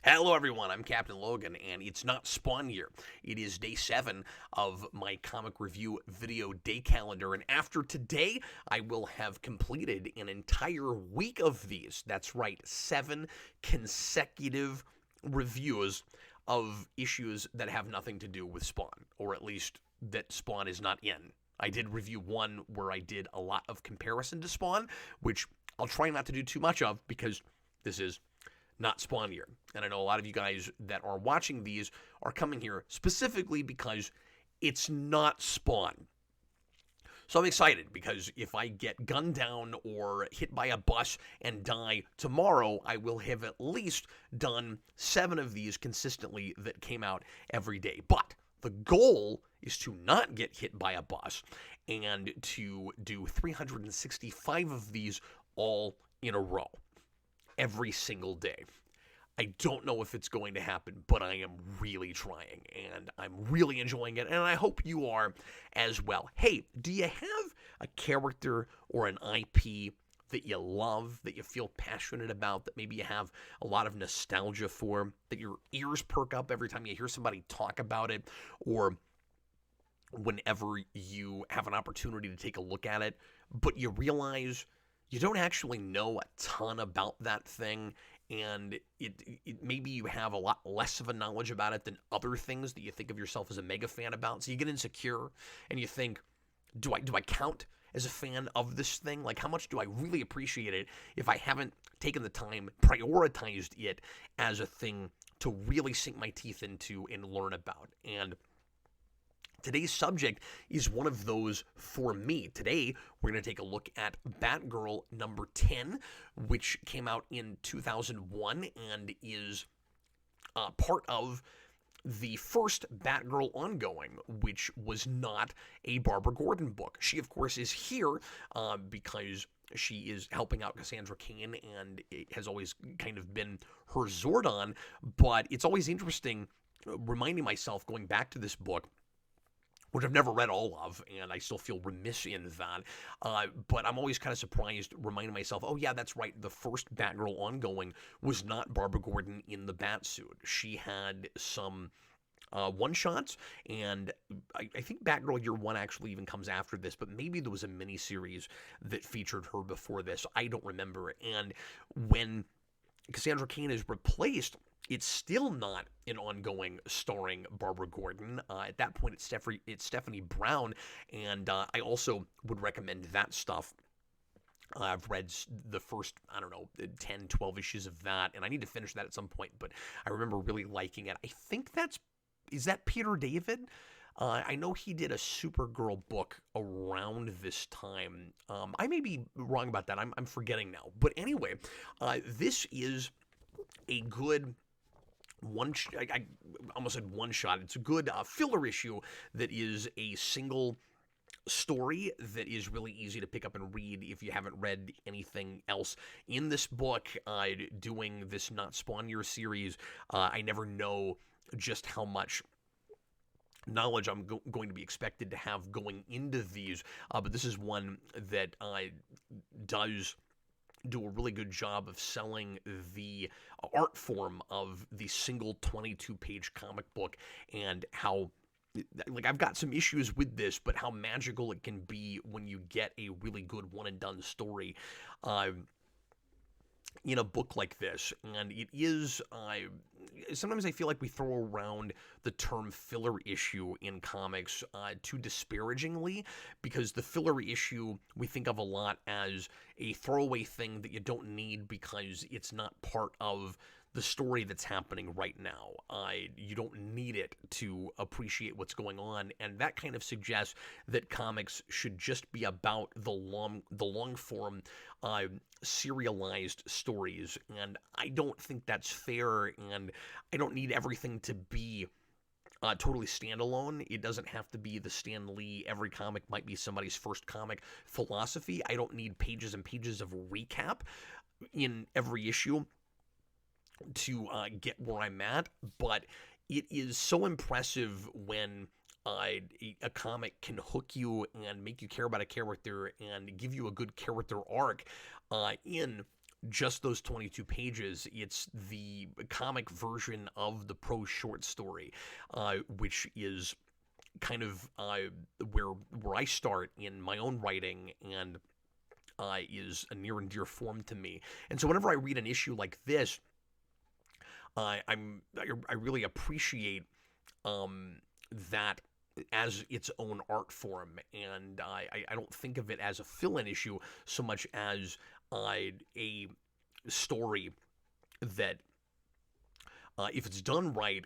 Hello, everyone. I'm Captain Logan, and it's not Spawn year. It is day 7 of my comic review video day calendar, and after today, I will have completed an entire week of these. That's right, 7 consecutive reviews of issues that have nothing to do with Spawn, or at least that Spawn is not in. I did review one where I did a lot of comparison to Spawn, which I'll try not to do too much of because this is not Spawn year. And I know a lot of you guys that are watching these are coming here specifically because it's not Spawn. So I'm excited because if I get gunned down or hit by a bus and die tomorrow, I will have at least done 7 of these consistently that came out every day. But the goal is to not get hit by a bus and to do 365 of these all in a row every single day. I don't know if it's going to happen, but I am really trying, and I'm really enjoying it, and I hope you are as well. Hey, do you have a character or an IP that you love, that you feel passionate about, that maybe you have a lot of nostalgia for, that your ears perk up every time you hear somebody talk about it, or whenever you have an opportunity to take a look at it, but you realize you don't actually know a ton about that thing, and it maybe you have a lot less of a knowledge about it than other things that you think of yourself as a mega fan about. So you get insecure and you think, do I count as a fan of this thing? Like, how much do I really appreciate it if I haven't taken the time, prioritized it as a thing to really sink my teeth into and learn about? And today's subject is one of those for me. Today, we're going to take a look at Batgirl number 10, which came out in 2001 and is part of the first Batgirl ongoing, which was not a Barbara Gordon book. She, of course, is here because she is helping out Cassandra Cain, and it has always kind of been her Zordon, but it's always interesting reminding myself, going back to this book, which I've never read all of, and I still feel remiss in that. But I'm always kind of surprised, reminding myself, oh yeah, that's right, the first Batgirl ongoing was not Barbara Gordon in the Batsuit. She had some one-shots, and I think Batgirl Year 1 actually even comes after this, but maybe there was a miniseries that featured her before this. I don't remember it. And when Cassandra Cain is replaced, it's still not an ongoing starring Barbara Gordon. At that point, it's Stephanie Brown, and I also would recommend that stuff. I've read the first, 10, 12 issues of that, and I need to finish that at some point, but I remember really liking it. I think is that Peter David? I know he did a Supergirl book around this time. I may be wrong about that. I'm forgetting now. But anyway, this is a good I almost said one shot. It's a good filler issue that is a single story that is really easy to pick up and read if you haven't read anything else in this book. Doing this Not Spawn Year series, I never know just how much knowledge I'm going to be expected to have going into these, but this is one that does do a really good job of selling the art form of the single 22-page comic book, and how, like, I've got some issues with this, but how magical it can be when you get a really good one-and-done story in a book like this. And it is, sometimes I feel like we throw around the term filler issue in comics too disparagingly, because the filler issue we think of a lot as a throwaway thing that you don't need because it's not part of the story that's happening right now. You don't need it to appreciate what's going on, and that kind of suggests that comics should just be about the long form, serialized stories, and I don't think that's fair, and I don't need everything to be totally standalone. It doesn't have to be the Stan Lee, every comic might be somebody's first comic philosophy. I don't need pages and pages of recap in every issue to get where I'm at, but it is so impressive when a comic can hook you and make you care about a character and give you a good character arc in just those 22 pages. It's the comic version of the prose short story, which is kind of where I start in my own writing, and is a near and dear form to me. And so whenever I read an issue like this, I really appreciate that as its own art form, and I don't think of it as a fill-in issue so much as a story that, if it's done right,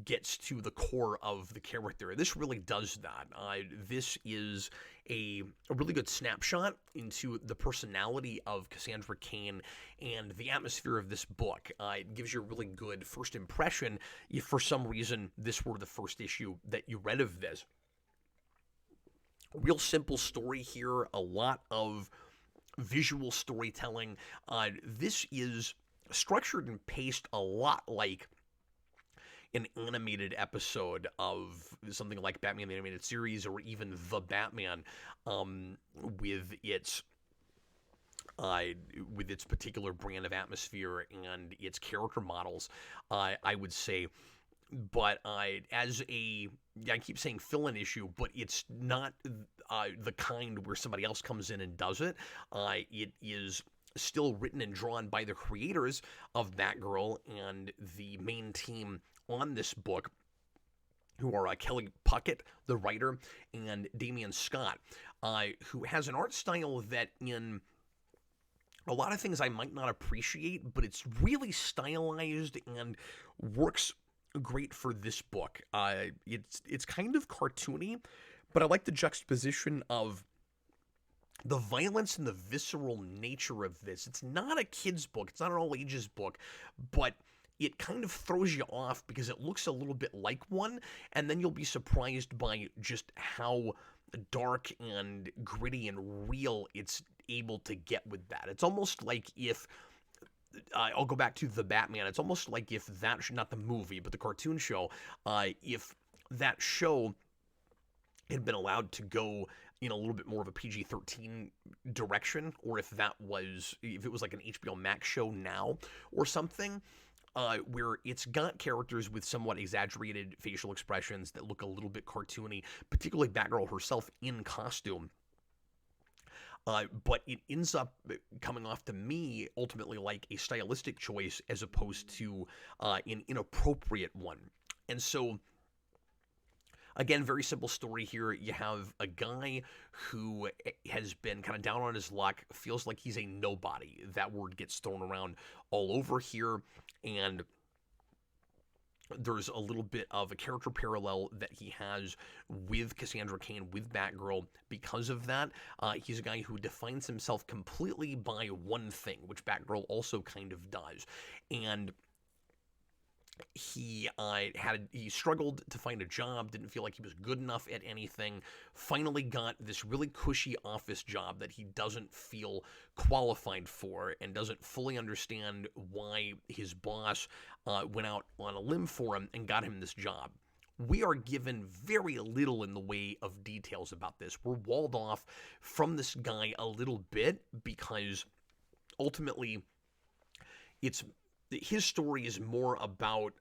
gets to the core of the character. This really does that. This is a really good snapshot into the personality of Cassandra Cain and the atmosphere of this book. It gives you a really good first impression if for some reason this were the first issue that you read of this. Real simple story here, a lot of visual storytelling. This is structured and paced a lot like an animated episode of something like Batman the Animated Series, or even The Batman, with its particular brand of atmosphere and its character models, I would say. But I keep saying fill-in issue, but it's not the kind where somebody else comes in and does it. It is still written and drawn by the creators of Batgirl and the main team on this book, who are Kelly Puckett, the writer, and Damian Scott, who has an art style that in a lot of things I might not appreciate, but it's really stylized and works great for this book. It's kind of cartoony, but I like the juxtaposition of the violence and the visceral nature of this. It's not a kid's book. It's not an all ages book, but it kind of throws you off because it looks a little bit like one, and then you'll be surprised by just how dark and gritty and real it's able to get with that. It's almost like if, I'll go back to The Batman, it's almost like if that, not the movie, but the cartoon show, if that show had been allowed to go in a little bit more of a PG-13 direction, or if it was like an HBO Max show now or something, where it's got characters with somewhat exaggerated facial expressions that look a little bit cartoony, particularly Batgirl herself in costume. But it ends up coming off to me ultimately like a stylistic choice as opposed to an inappropriate one. And so, again, very simple story here. You have a guy who has been kind of down on his luck, feels like he's a nobody. That word gets thrown around all over here, and there's a little bit of a character parallel that he has with Cassandra Cain, with Batgirl, because of that. He's a guy who defines himself completely by one thing, which Batgirl also kind of does. And he struggled to find a job, didn't feel like he was good enough at anything, finally got this really cushy office job that he doesn't feel qualified for, and doesn't fully understand why his boss went out on a limb for him and got him this job. We are given very little in the way of details about this. We're walled off from this guy a little bit because ultimately his story is more about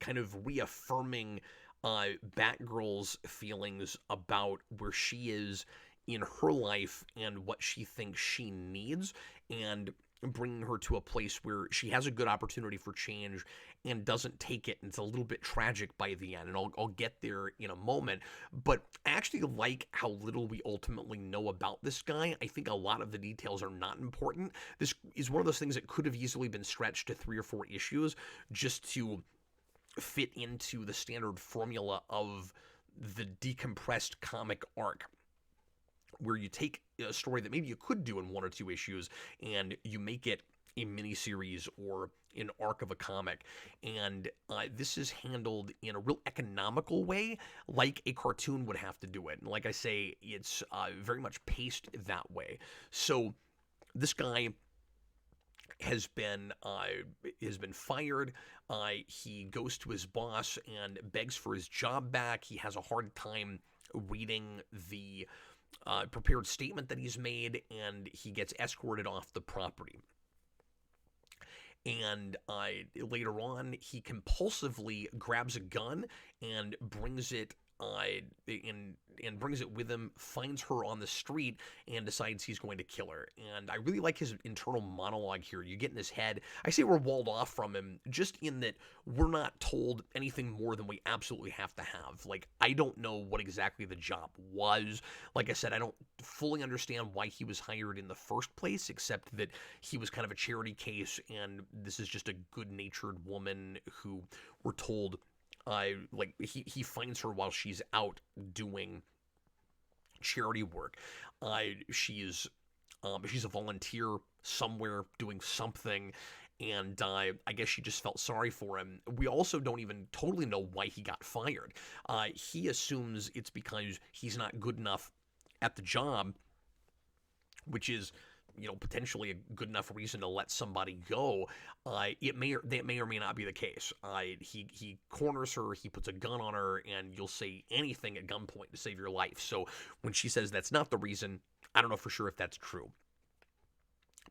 kind of reaffirming Batgirl's feelings about where she is in her life and what she thinks she needs, and bringing her to a place where she has a good opportunity for change and doesn't take it. And it's a little bit tragic by the end, and I'll get there in a moment. But I actually like how little we ultimately know about this guy. I think a lot of the details are not important. This is one of those things that could have easily been stretched to 3 or 4 issues just to fit into the standard formula of the decompressed comic arc, where you take a story that maybe you could do in 1 or 2 issues and you make it a miniseries or an arc of a comic. And this is handled in a real economical way, like a cartoon would have to do it. And like I say, it's very much paced that way. So this guy has been fired. He goes to his boss and begs for his job back. He has a hard time reading the prepared statement that he's made, and he gets escorted off the property. And later on, he compulsively grabs a gun and brings it and brings it with him, finds her on the street, and decides he's going to kill her. And I really like his internal monologue here. You get in his head. I say we're walled off from him just in that we're not told anything more than we absolutely have to have. Like, I don't know what exactly the job was. Like I said, I don't fully understand why he was hired in the first place, except that he was kind of a charity case, and this is just a good-natured woman who we're told like he finds her while she's out doing charity work. She's a volunteer somewhere doing something, and I guess she just felt sorry for him. We also don't even totally know why he got fired. He assumes it's because he's not good enough at the job, which is, potentially a good enough reason to let somebody go. That may or may not be the case. He corners her, he puts a gun on her, and you'll say anything at gunpoint to save your life. So when she says that's not the reason, I don't know for sure if that's true.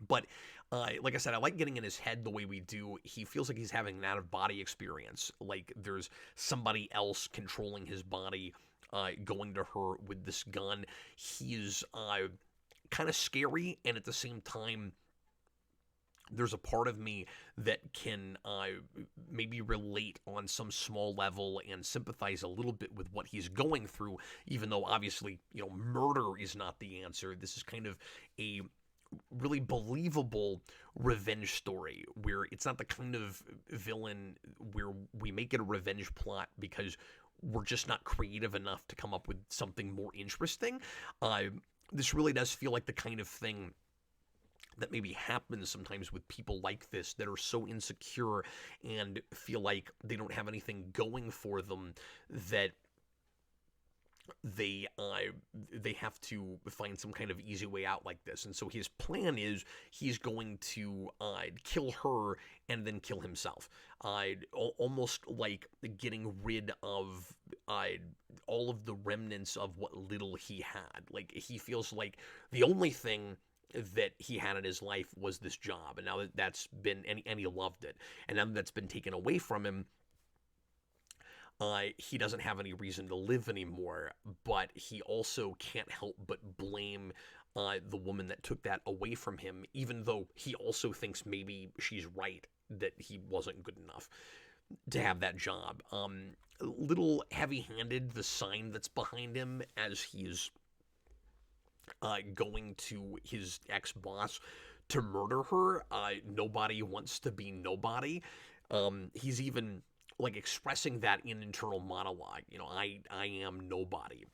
But like I said, I like getting in his head the way we do. He feels like he's having an out-of-body experience, like there's somebody else controlling his body, going to her with this gun. He's kind of scary, and at the same time, there's a part of me that can maybe relate on some small level and sympathize a little bit with what he's going through, even though obviously, murder is not the answer. This is kind of a really believable revenge story where it's not the kind of villain where we make it a revenge plot because we're just not creative enough to come up with something more interesting. This really does feel like the kind of thing that maybe happens sometimes with people like this that are so insecure and feel like they don't have anything going for them that they have to find some kind of easy way out like this. And so his plan is he's going to kill her and then kill himself. Almost like getting rid of all of the remnants of what little he had. Like, he feels like the only thing that he had in his life was this job, and now that that's been, and he loved it, and now that that's been taken away from him, he doesn't have any reason to live anymore. But he also can't help but blame the woman that took that away from him, even though he also thinks maybe she's right, that he wasn't good enough to have that job. A little heavy-handed, the sign that's behind him as he's going to his ex-boss to murder her. Nobody wants to be nobody. He's even like expressing that in internal monologue. I am nobody.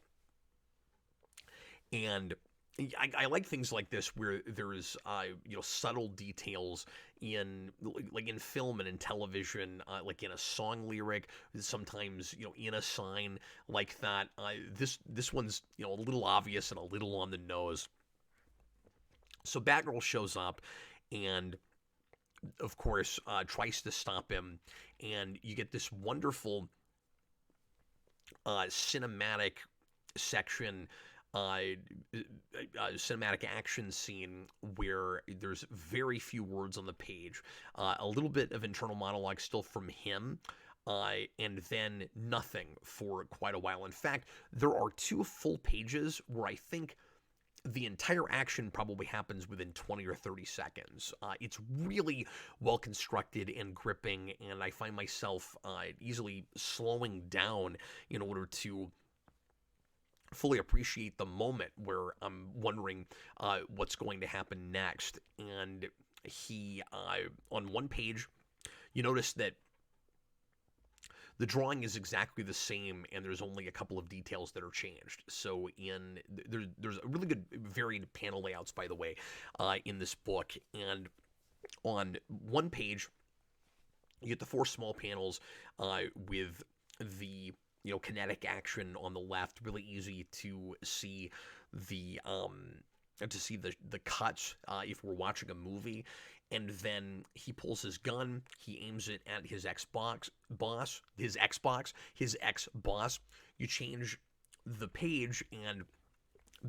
And I like things like this where there's subtle details in film and in television, like in a song lyric, sometimes in a sign like that. This one's a little obvious and a little on the nose. So Batgirl shows up and, of course, tries to stop him, and you get this wonderful cinematic section, cinematic action scene where there's very few words on the page, a little bit of internal monologue still from him, and then nothing for quite a while. In fact, there are 2 full pages where I think the entire action probably happens within 20 or 30 seconds. It's really well constructed and gripping, and I find myself easily slowing down in order to fully appreciate the moment where I'm wondering what's going to happen next. And he, on one page, you notice that the drawing is exactly the same, and there's only a couple of details that are changed. So there's a really good varied panel layouts, by the way, in this book. And on one page, you get the 4 small panels with the kinetic action on the left. Really easy to see the cuts if we're watching a movie. And then he pulls his gun, he aims it at his ex-boss. You change the page, and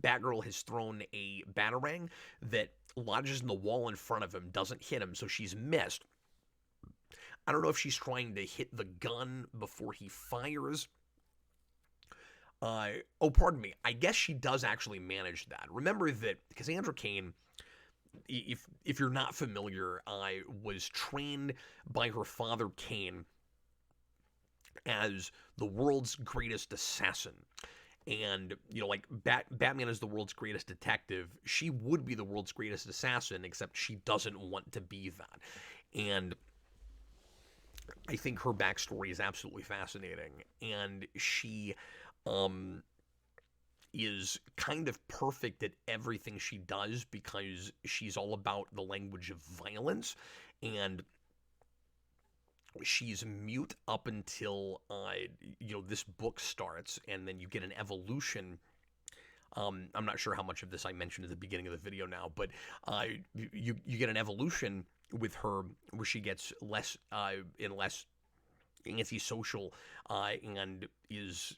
Batgirl has thrown a batarang that lodges in the wall in front of him, doesn't hit him, so she's missed. I don't know if she's trying to hit the gun before he fires. Oh, pardon me. I guess she does actually manage that. Remember that Cassandra Cain, if you're not familiar, was trained by her father Cain as the world's greatest assassin. And, like Batman is the world's greatest detective. She would be the world's greatest assassin, except she doesn't want to be that. And I think her backstory is absolutely fascinating. And she is kind of perfect at everything she does because she's all about the language of violence. And she's mute up until this book starts, and then you get an evolution. I'm not sure how much of this I mentioned at the beginning of the video now, but you get an evolution with her where she gets less and less antisocial and is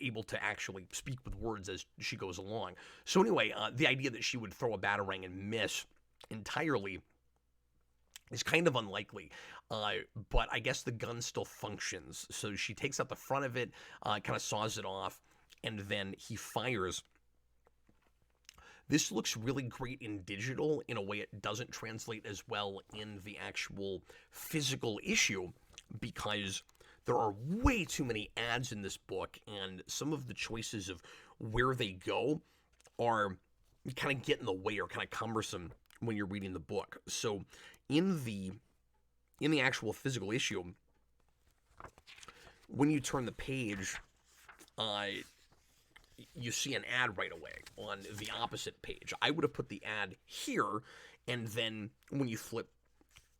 able to actually speak with words as she goes along. So anyway, the idea that she would throw a batarang and miss entirely is kind of unlikely, but I guess the gun still functions. So she takes out the front of it, kind of saws it off, and then he fires. This looks really great in digital in a way it doesn't translate as well in the actual physical issue, because there are way too many ads in this book, and some of the choices of where they go are kind of get in the way or kind of cumbersome when you're reading the book. So in the actual physical issue, when you turn the page, you see an ad right away on the opposite page. I would have put the ad here, and then when you flip,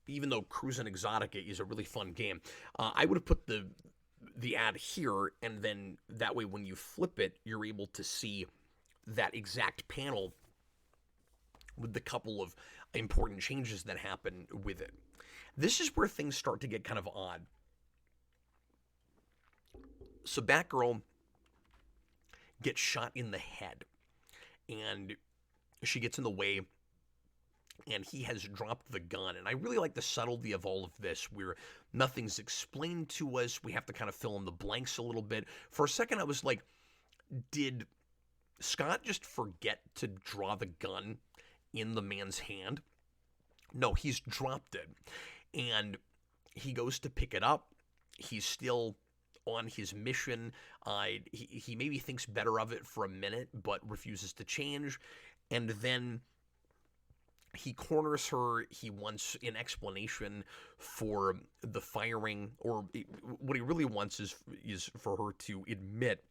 even though Cruisin' Exotica is a really fun game, I would have put the ad here, and then that way when you flip it, you're able to see that exact panel with the couple of important changes that happen with it. This is where things start to get kind of odd. So Batgirl gets shot in the head, and she gets in the way, and he has dropped the gun. And I really like the subtlety of all of this, where nothing's explained to us. We have to kind of fill in the blanks a little bit. For a second, I was like, did Scott just forget to draw the gun in the man's hand? No, he's dropped it. And he goes to pick it up. He's still on his mission. He maybe thinks better of it for a minute, but refuses to change. And then he corners her. He wants an explanation for the firing, or what he really wants is for her to admit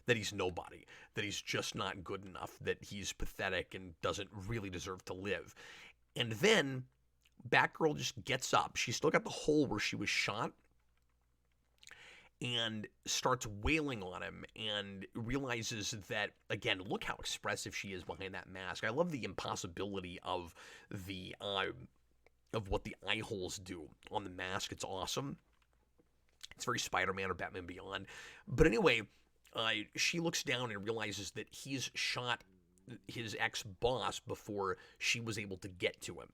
that he's nobody, that he's just not good enough, that he's pathetic and doesn't really deserve to live. And then Batgirl just gets up. She's still got the hole where she was shot, and starts wailing on him, and realizes that, again, look how expressive she is behind that mask. I love the impossibility of what the eye holes do on the mask. It's awesome. It's very Spider-Man or Batman Beyond. But anyway, she looks down and realizes that he's shot his ex-boss before she was able to get to him.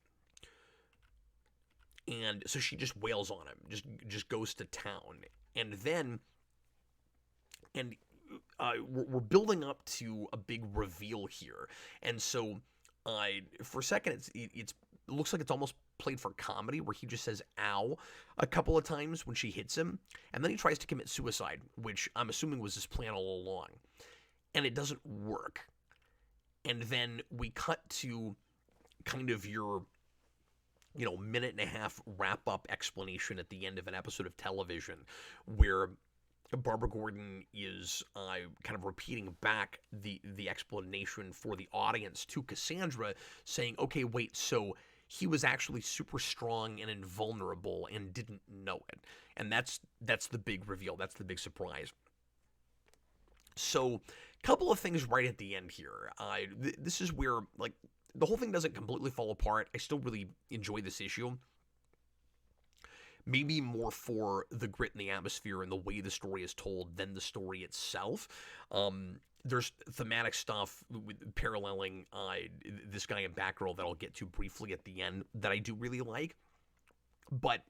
And so she just wails on him, just goes to town. And then, we're building up to a big reveal here. And so, for a second, it looks like it's almost played for comedy, where he just says "ow" a couple of times when she hits him. And then he tries to commit suicide, which I'm assuming was his plan all along. And it doesn't work. And then we cut to kind of your minute and a half wrap-up explanation at the end of an episode of television, where Barbara Gordon is kind of repeating back the explanation for the audience to Cassandra, saying, okay, wait, so he was actually super strong and invulnerable and didn't know it. And that's the big reveal. That's the big surprise. So, a couple of things right at the end here. This is where, like, the whole thing doesn't completely fall apart. I still really enjoy this issue. maybe more for the grit and the atmosphere and the way the story is told than the story itself. There's thematic stuff with paralleling this guy in Batgirl that I'll get to briefly at the end that I do really like. But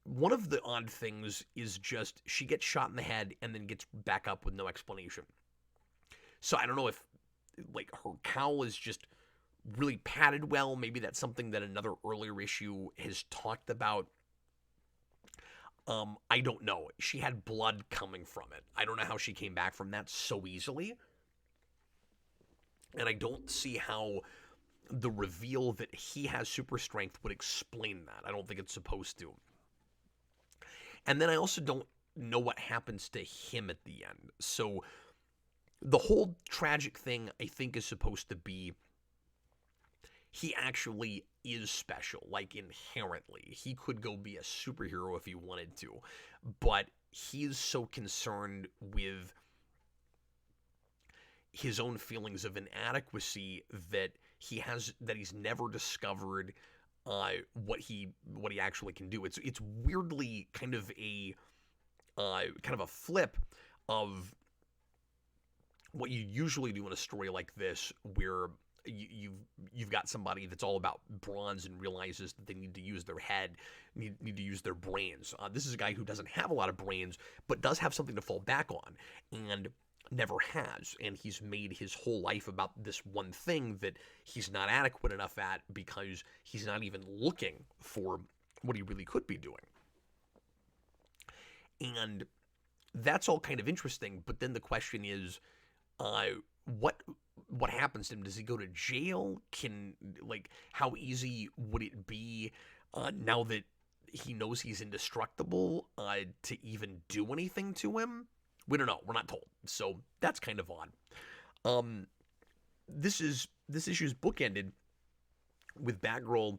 one of the odd things is just she gets shot in the head and then gets back up with no explanation. So I don't know if like her cowl is just really padded well. Maybe that's something that another earlier issue has talked about. I don't know. She had blood coming from it. I don't know how she came back from that so easily. And I don't see how the reveal that he has super strength would explain that. I don't think it's supposed to. And then I also don't know what happens to him at the end. So the whole tragic thing, I think, is supposed to be he actually is special, like inherently. He could go be a superhero if he wanted to, but he's so concerned with his own feelings of inadequacy that he's never discovered what he actually can do. It's weirdly kind of a flip of what you usually do in a story like this, where you've got somebody that's all about bronze and realizes that they need to use their head, need to use their brains. This is a guy who doesn't have a lot of brains, but does have something to fall back on, and never has. And he's made his whole life about this one thing that he's not adequate enough at because he's not even looking for what he really could be doing. And that's all kind of interesting, but then the question is, what happens to him? Does he go to jail? How easy would it be now that he knows he's indestructible to even do anything to him? We don't know. We're not told. So that's kind of odd. This issue's bookended with Batgirl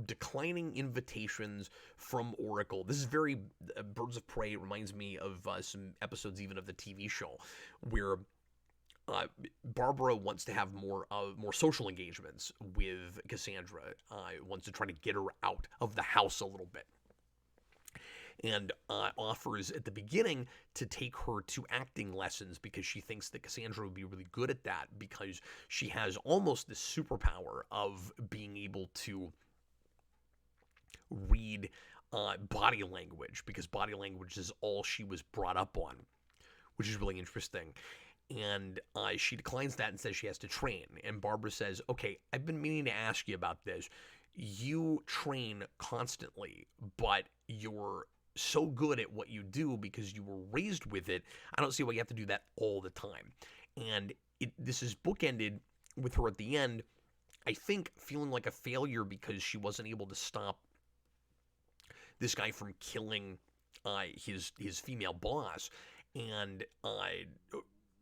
declining invitations from Oracle. This is very Birds of Prey. It reminds me of some episodes even of the TV show where Barbara wants to have more social engagements with Cassandra. Wants to try to get her out of the house a little bit. And offers at the beginning to take her to acting lessons because she thinks that Cassandra would be really good at that because she has almost this superpower of being able to read body language, because body language is all she was brought up on, which is really interesting. And she declines that and says she has to train. And Barbara says, okay, I've been meaning to ask you about this. You train constantly, but you're so good at what you do because you were raised with it. I don't see why you have to do that all the time. And this is bookended with her at the end, I think, feeling like a failure because she wasn't able to stop this guy from killing his female boss. And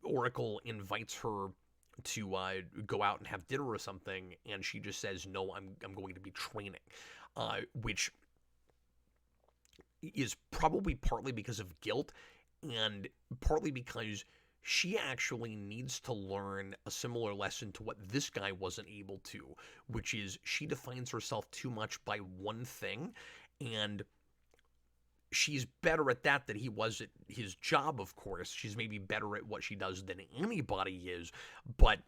Oracle invites her to go out and have dinner or something, and she just says, no, I'm going to be training, which is probably partly because of guilt and partly because she actually needs to learn a similar lesson to what this guy wasn't able to, which is she defines herself too much by one thing, and she's better at that than he was at his job, of course. She's maybe better at what she does than anybody is, but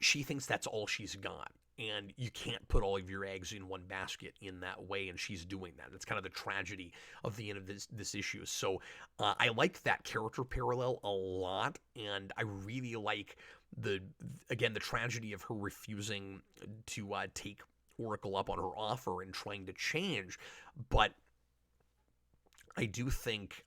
she thinks that's all she's got. And you can't put all of your eggs in one basket in that way, and she's doing that. That's kind of the tragedy of the end of this issue. So I like that character parallel a lot, and I really like the tragedy of her refusing to take Oracle up on her offer and trying to change. But I do think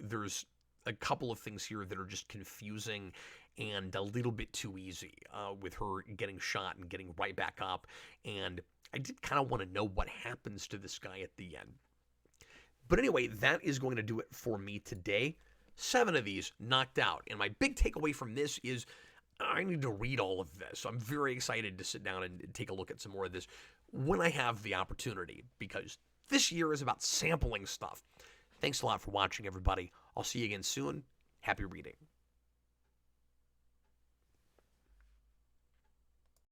there's a couple of things here that are just confusing and a little bit too easy with her getting shot and getting right back up. And I did kind of want to know what happens to this guy at the end. But anyway, that is going to do it for me today. 7 of these knocked out. And my big takeaway from this is I need to read all of this. So I'm very excited to sit down and take a look at some more of this when I have the opportunity, because this year is about sampling stuff. Thanks a lot for watching, everybody. I'll see you again soon. Happy reading.